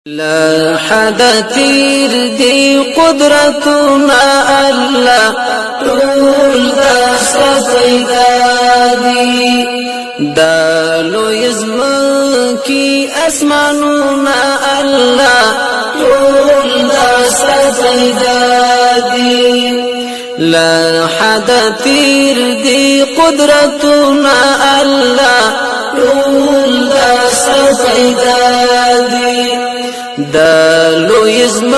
لا حد تیر دی قدرتنا الله ټول داستا پیدا دی دالو یزم کی اسمانونا الله ټول داستا پیدا دی لا حد تیر دی قدرتنا الله ټول داستا پیدا دی دالو یزم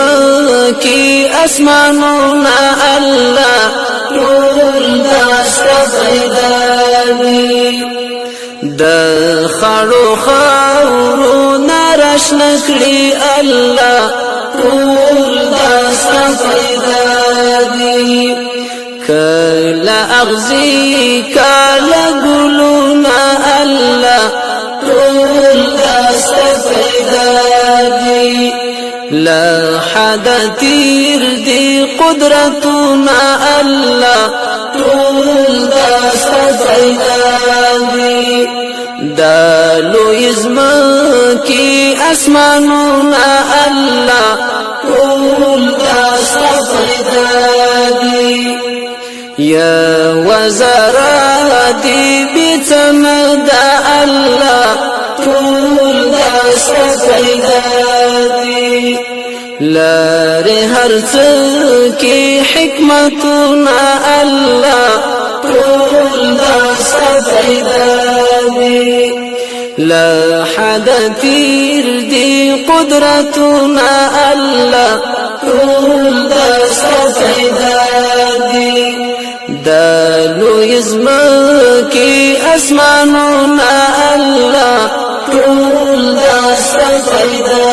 کی اسمانونا الله ټول داستا پیدا دی د خړو خاورو نارش نکړي الله ټول داستا پیدا دی کلا اغزی کلا ګلونا الله ټول داستا پیدا دی لا حد تیر دی قدرتنا الله ټول داستا پیدا دی دالو یزم کی اسمانونا الله ټول داستا پیدا دی یا وزرا دی بیتمد الله ټول داستا پیدا دی لاره هرڅ کی حکمتنا الله ټول داستا پیدا دی لا حد تیر دی قدرتنا الله ټول داستا پیدا دی دالو یزم کی اسمانونا الله ټول داستا پیدا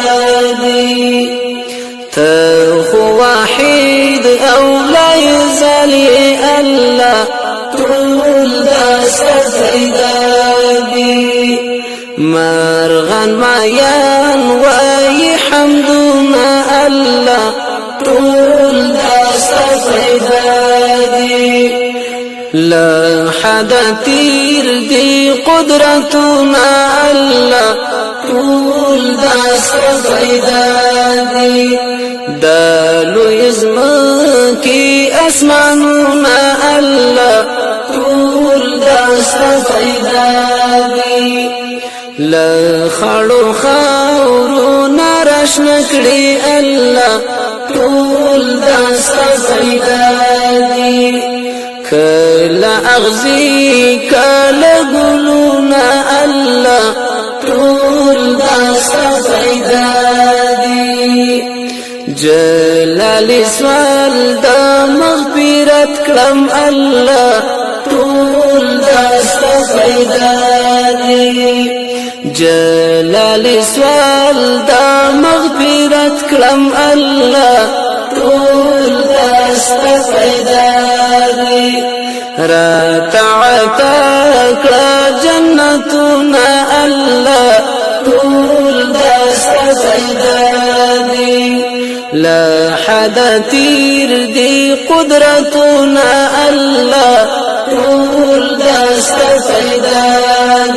دی ته واحد او لا یزالی الله ټول داستا پیدا دی مرغان مایان وای حمدنا الله ټول داستا پیدا دی لا حد تیر دی قدرتنا الله ټول داستا پیدا دی دالو یزم کی اسمانونا الله ټول داستا پیدا دی لا خړو خاورو نارش نکړي الله ټول داستا پیدا دی کلا اغزی کلا ګلونا الله ټول داستا پیدا دی جلال سوال دا مغفرت کړم الله ټول داستا پیدا دی جلال سوال دا مغفرت کړم الله ټول داستا پیدا دی راتعتا کړه جنتنا الله ټول داستا پیدا دی لا حد تیر دی قدرتنا الله ټول داستا پیدا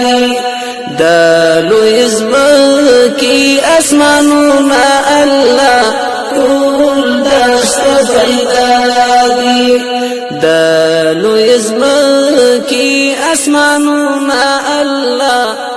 دی دالو یزم کی اسمانونا الله ټول داستا پیدا دی دالو یزم کی اسمانونا الله